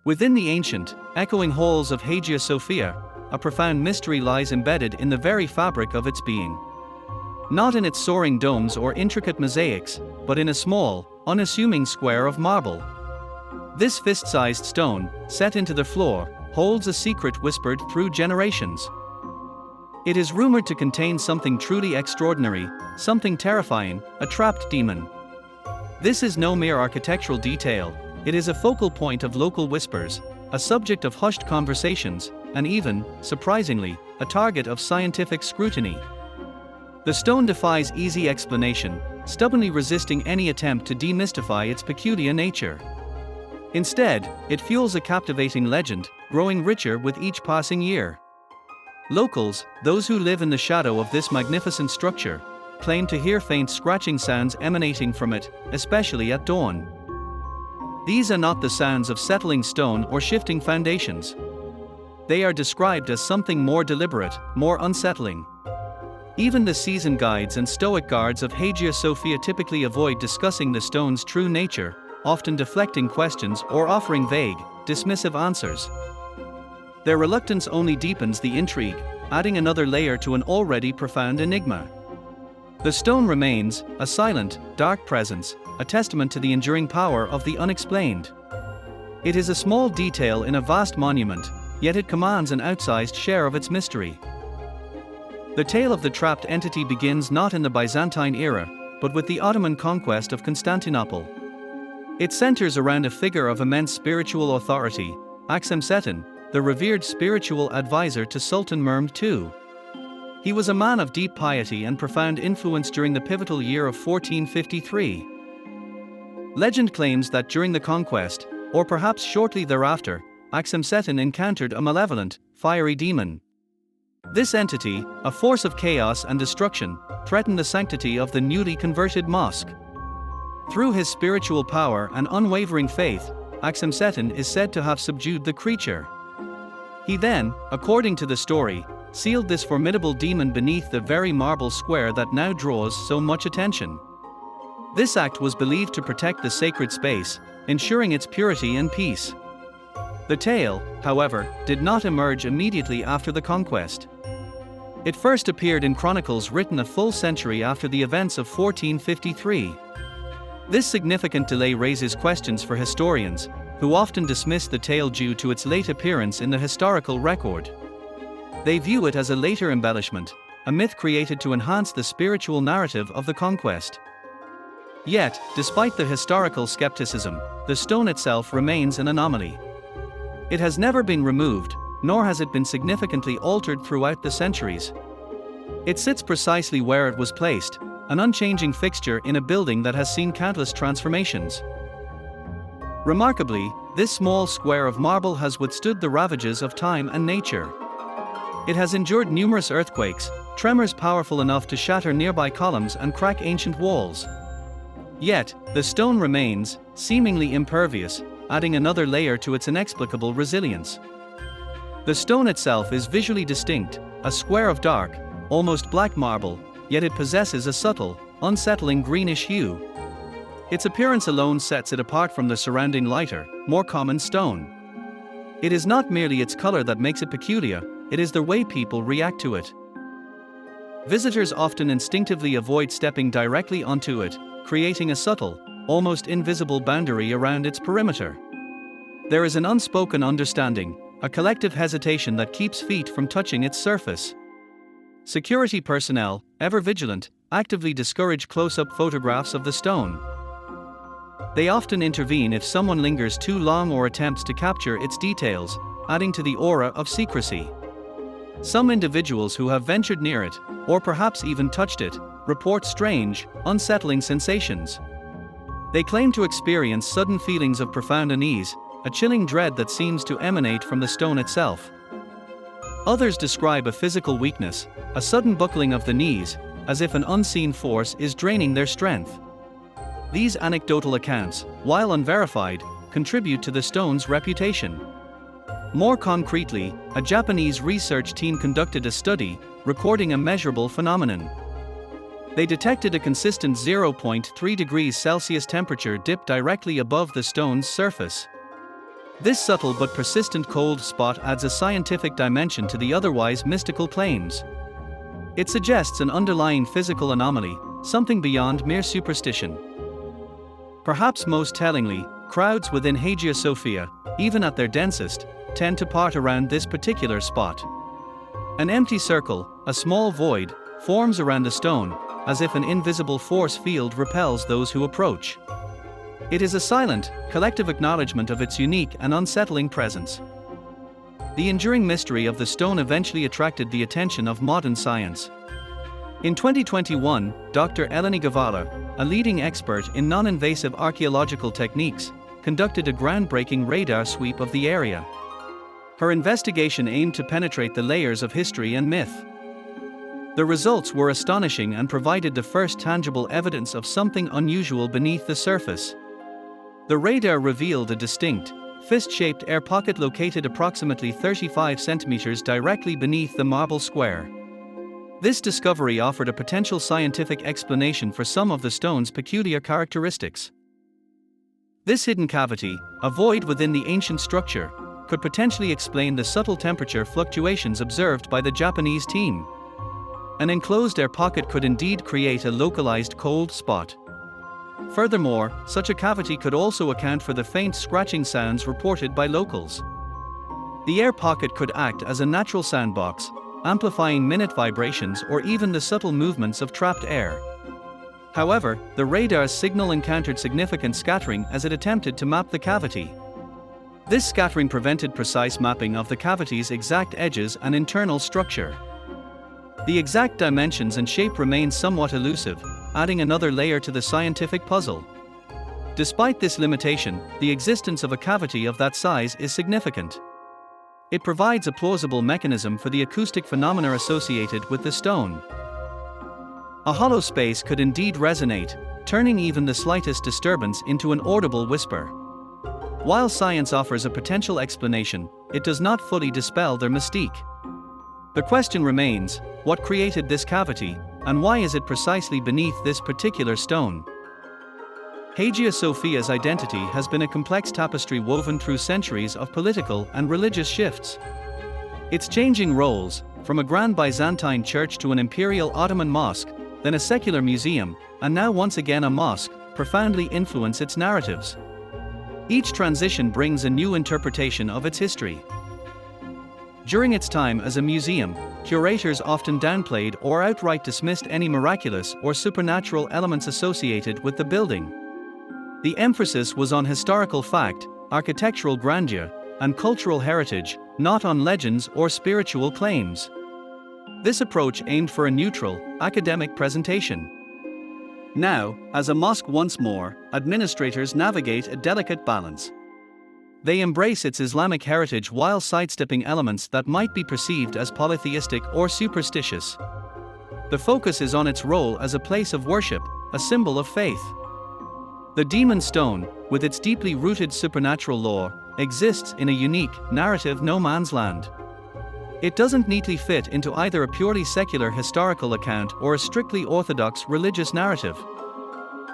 Within the ancient, echoing halls of Hagia Sophia, a profound mystery lies embedded in the very fabric of its being. Not in its soaring domes or intricate mosaics, but in a small, unassuming square of marble. This fist-sized stone, set into the floor, holds a secret whispered through generations. It is rumored to contain something truly extraordinary, something terrifying, a trapped demon. This is no mere architectural detail, it is a focal point of local whispers, a subject of hushed conversations, and even, surprisingly, a target of scientific scrutiny. The stone defies easy explanation, stubbornly resisting any attempt to demystify its peculiar nature. Instead, it fuels a captivating legend, growing richer with each passing year. Locals, those who live in the shadow of this magnificent structure, claim to hear faint scratching sounds emanating from it, especially at dawn. These are not the sounds of settling stone or shifting foundations. They are described as something more deliberate, more unsettling. Even the seasoned guides and stoic guards of Hagia Sophia typically avoid discussing the stone's true nature, often deflecting questions or offering vague, dismissive answers. Their reluctance only deepens the intrigue, adding another layer to an already profound enigma. The stone remains, a silent, dark presence, a testament to the enduring power of the unexplained. It is a small detail in a vast monument, yet it commands an outsized share of its mystery. The tale of the trapped entity begins not in the Byzantine era, but with the Ottoman conquest of Constantinople. It centers around a figure of immense spiritual authority, Akşemsettin, the revered spiritual advisor to Sultan Mehmed II. He was a man of deep piety and profound influence during the pivotal year of 1453. Legend claims that during the conquest, or perhaps shortly thereafter, Akşemsettin encountered a malevolent, fiery demon. This entity, a force of chaos and destruction, threatened the sanctity of the newly converted mosque. Through his spiritual power and unwavering faith, Akşemsettin is said to have subdued the creature. He then, according to the story, sealed this formidable demon beneath the very marble square that now draws so much attention. This act was believed to protect the sacred space, ensuring its purity and peace. The tale, however, did not emerge immediately after the conquest. It first appeared in chronicles written a full century after the events of 1453. This significant delay raises questions for historians, who often dismiss the tale due to its late appearance in the historical record. They view it as a later embellishment, a myth created to enhance the spiritual narrative of the conquest. Yet, despite the historical skepticism, the stone itself remains an anomaly. It has never been removed, nor has it been significantly altered throughout the centuries. It sits precisely where it was placed, an unchanging fixture in a building that has seen countless transformations. Remarkably, this small square of marble has withstood the ravages of time and nature. It has endured numerous earthquakes, tremors powerful enough to shatter nearby columns and crack ancient walls. Yet, the stone remains, seemingly impervious, adding another layer to its inexplicable resilience. The stone itself is visually distinct, a square of dark, almost black marble, yet it possesses a subtle, unsettling greenish hue. Its appearance alone sets it apart from the surrounding lighter, more common stone. It is not merely its color that makes it peculiar, it is the way people react to it. Visitors often instinctively avoid stepping directly onto it, creating a subtle, almost invisible boundary around its perimeter. There is an unspoken understanding, a collective hesitation that keeps feet from touching its surface. Security personnel, ever vigilant, actively discourage close-up photographs of the stone. They often intervene if someone lingers too long or attempts to capture its details, adding to the aura of secrecy. Some individuals who have ventured near it, or perhaps even touched it, report strange, unsettling sensations. They claim to experience sudden feelings of profound unease, a chilling dread that seems to emanate from the stone itself. Others describe a physical weakness, a sudden buckling of the knees, as if an unseen force is draining their strength. These anecdotal accounts, while unverified, contribute to the stone's reputation. More concretely, a Japanese research team conducted a study, recording a measurable phenomenon. They detected a consistent 0.3 degrees Celsius temperature dip directly above the stone's surface. This subtle but persistent cold spot adds a scientific dimension to the otherwise mystical claims. It suggests an underlying physical anomaly, something beyond mere superstition. Perhaps most tellingly, crowds within Hagia Sophia, even at their densest, tend to part around this particular spot. An empty circle, a small void, forms around the stone, as if an invisible force field repels those who approach. It is a silent, collective acknowledgement of its unique and unsettling presence. The enduring mystery of the stone eventually attracted the attention of modern science. In 2021, Dr. Eleni Gavala, a leading expert in non-invasive archaeological techniques, conducted a groundbreaking radar sweep of the area. Her investigation aimed to penetrate the layers of history and myth. The results were astonishing and provided the first tangible evidence of something unusual beneath the surface. The radar revealed a distinct, fist-shaped air pocket located approximately 35 centimeters directly beneath the marble square. This discovery offered a potential scientific explanation for some of the stone's peculiar characteristics. This hidden cavity, a void within the ancient structure, could potentially explain the subtle temperature fluctuations observed by the Japanese team. An enclosed air pocket could indeed create a localized cold spot. Furthermore, such a cavity could also account for the faint scratching sounds reported by locals. The air pocket could act as a natural sandbox, amplifying minute vibrations or even the subtle movements of trapped air. However, the radar's signal encountered significant scattering as it attempted to map the cavity. This scattering prevented precise mapping of the cavity's exact edges and internal structure. The exact dimensions and shape remain somewhat elusive, adding another layer to the scientific puzzle. Despite this limitation, the existence of a cavity of that size is significant. It provides a plausible mechanism for the acoustic phenomena associated with the stone. A hollow space could indeed resonate, turning even the slightest disturbance into an audible whisper. While science offers a potential explanation, it does not fully dispel their mystique. The question remains, what created this cavity, and why is it precisely beneath this particular stone? Hagia Sophia's identity has been a complex tapestry woven through centuries of political and religious shifts. Its changing roles, from a grand Byzantine church to an imperial Ottoman mosque, then a secular museum, and now once again a mosque, profoundly influence its narratives. Each transition brings a new interpretation of its history. During its time as a museum, curators often downplayed or outright dismissed any miraculous or supernatural elements associated with the building. The emphasis was on historical fact, architectural grandeur, and cultural heritage, not on legends or spiritual claims. This approach aimed for a neutral, academic presentation. Now, as a mosque once more, administrators navigate a delicate balance. They embrace its Islamic heritage while sidestepping elements that might be perceived as polytheistic or superstitious. The focus is on its role as a place of worship, a symbol of faith. The Demon Stone, with its deeply rooted supernatural lore, exists in a unique, narrative no man's land. It doesn't neatly fit into either a purely secular historical account or a strictly orthodox religious narrative.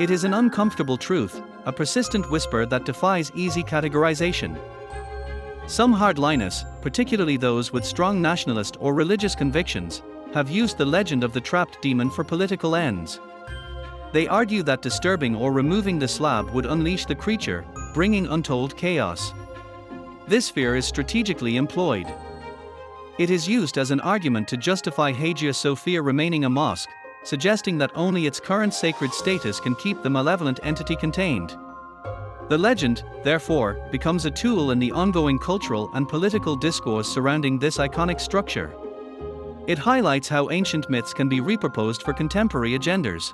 It is an uncomfortable truth, a persistent whisper that defies easy categorization. Some hardliners, particularly those with strong nationalist or religious convictions, have used the legend of the trapped demon for political ends. They argue that disturbing or removing the slab would unleash the creature, bringing untold chaos. This fear is strategically employed. It is used as an argument to justify Hagia Sophia remaining a mosque, suggesting that only its current sacred status can keep the malevolent entity contained. The legend, therefore, becomes a tool in the ongoing cultural and political discourse surrounding this iconic structure. It highlights how ancient myths can be repurposed for contemporary agendas.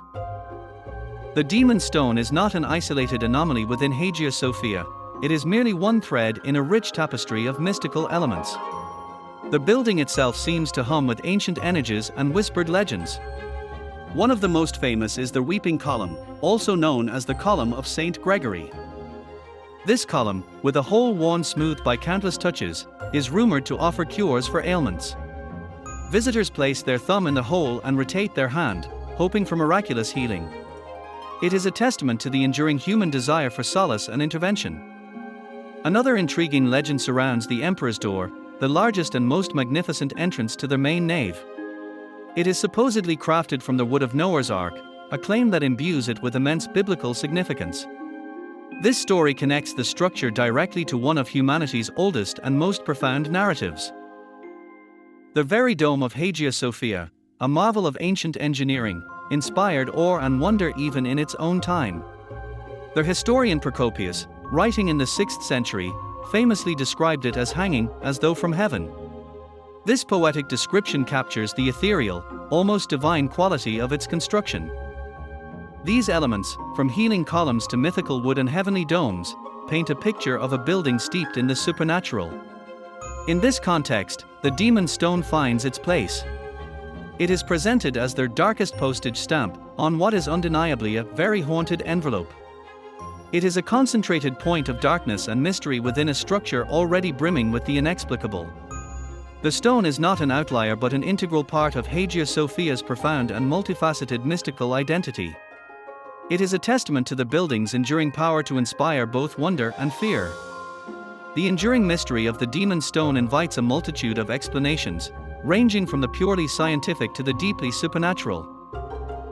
The Demon Stone is not an isolated anomaly within Hagia Sophia, it is merely one thread in a rich tapestry of mystical elements. The building itself seems to hum with ancient energies and whispered legends. One of the most famous is the Weeping Column, also known as the Column of Saint Gregory. This column, with a hole worn smooth by countless touches, is rumored to offer cures for ailments. Visitors place their thumb in the hole and rotate their hand, hoping for miraculous healing. It is a testament to the enduring human desire for solace and intervention. Another intriguing legend surrounds the Emperor's Door, the largest and most magnificent entrance to the main nave. It is supposedly crafted from the wood of Noah's Ark, a claim that imbues it with immense biblical significance. This story connects the structure directly to one of humanity's oldest and most profound narratives. The very dome of Hagia Sophia, a marvel of ancient engineering, inspired awe and wonder even in its own time. The historian Procopius, writing in the 6th century, famously described it as hanging as though from heaven. This poetic description captures the ethereal, almost divine quality of its construction. These elements, from healing columns to mythical wood and heavenly domes, paint a picture of a building steeped in the supernatural. In this context, the demon stone finds its place. It is presented as their darkest postage stamp on what is undeniably a very haunted envelope. It is a concentrated point of darkness and mystery within a structure already brimming with the inexplicable. The stone is not an outlier but an integral part of Hagia Sophia's profound and multifaceted mystical identity. It is a testament to the building's enduring power to inspire both wonder and fear. The enduring mystery of the demon stone invites a multitude of explanations, ranging from the purely scientific to the deeply supernatural.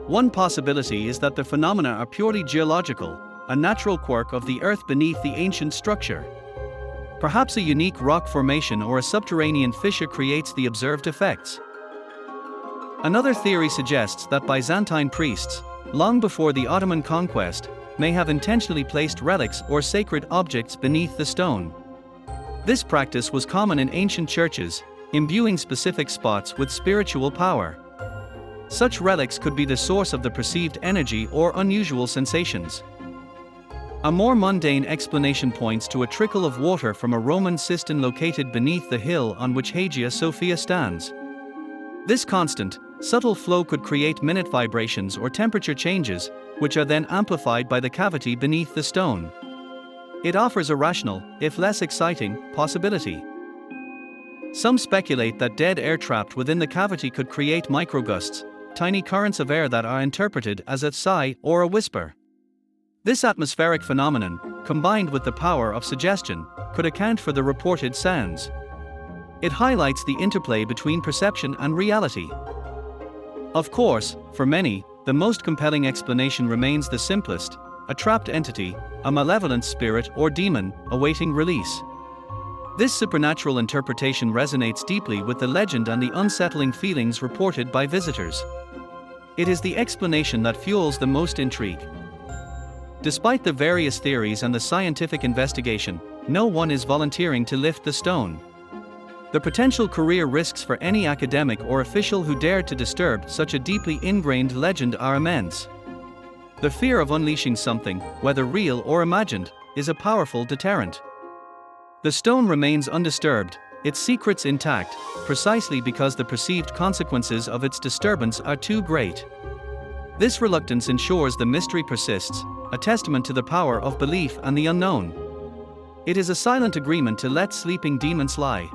One possibility is that the phenomena are purely geological, a natural quirk of the earth beneath the ancient structure. Perhaps a unique rock formation or a subterranean fissure creates the observed effects. Another theory suggests that Byzantine priests, long before the Ottoman conquest, may have intentionally placed relics or sacred objects beneath the stone. This practice was common in ancient churches, imbuing specific spots with spiritual power. Such relics could be the source of the perceived energy or unusual sensations. A more mundane explanation points to a trickle of water from a Roman cistern located beneath the hill on which Hagia Sophia stands. This constant, subtle flow could create minute vibrations or temperature changes, which are then amplified by the cavity beneath the stone. It offers a rational, if less exciting, possibility. Some speculate that dead air trapped within the cavity could create microgusts, tiny currents of air that are interpreted as a sigh or a whisper. This atmospheric phenomenon, combined with the power of suggestion, could account for the reported sounds. It highlights the interplay between perception and reality. Of course, for many, the most compelling explanation remains the simplest: a trapped entity, a malevolent spirit or demon, awaiting release. This supernatural interpretation resonates deeply with the legend and the unsettling feelings reported by visitors. It is the explanation that fuels the most intrigue. Despite the various theories and the scientific investigation, no one is volunteering to lift the stone. The potential career risks for any academic or official who dared to disturb such a deeply ingrained legend are immense. The fear of unleashing something, whether real or imagined, is a powerful deterrent. The stone remains undisturbed, its secrets intact, precisely because the perceived consequences of its disturbance are too great. This reluctance ensures the mystery persists, a testament to the power of belief and the unknown. It is a silent agreement to let sleeping demons lie.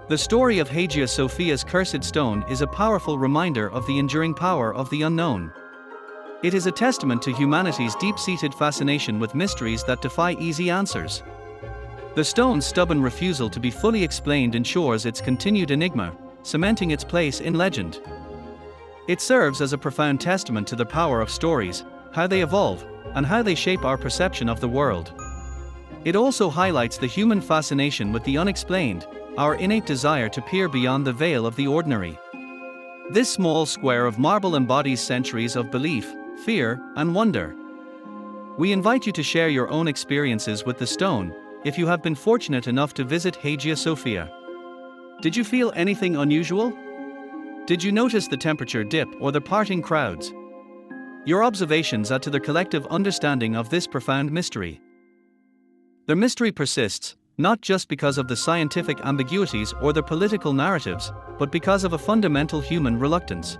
The story of Hagia Sophia's cursed stone is a powerful reminder of the enduring power of the unknown. It is a testament to humanity's deep-seated fascination with mysteries that defy easy answers. The stone's stubborn refusal to be fully explained ensures its continued enigma, cementing its place in legend. It serves as a profound testament to the power of stories, how they evolve, and how they shape our perception of the world. It also highlights the human fascination with the unexplained, our innate desire to peer beyond the veil of the ordinary. This small square of marble embodies centuries of belief, fear, and wonder. We invite you to share your own experiences with the stone, if you have been fortunate enough to visit Hagia Sophia. Did you feel anything unusual? Did you notice the temperature dip or the parting crowds? Your observations add to the collective understanding of this profound mystery. The mystery persists, not just because of the scientific ambiguities or the political narratives, but because of a fundamental human reluctance.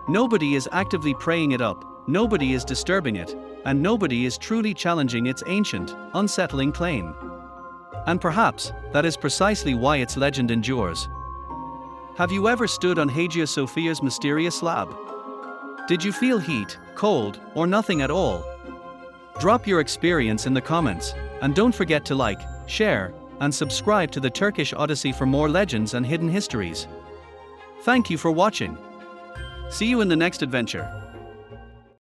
Nobody is actively praying it up, nobody is disturbing it, and nobody is truly challenging its ancient, unsettling claim. And perhaps, that is precisely why its legend endures. Have you ever stood on Hagia Sophia's mysterious slab? Did you feel heat, cold, or nothing at all? Drop your experience in the comments, And don't forget to like, share, and subscribe to the Turkish Odyssey for more legends and hidden histories. Thank you for watching. See you in the next adventure.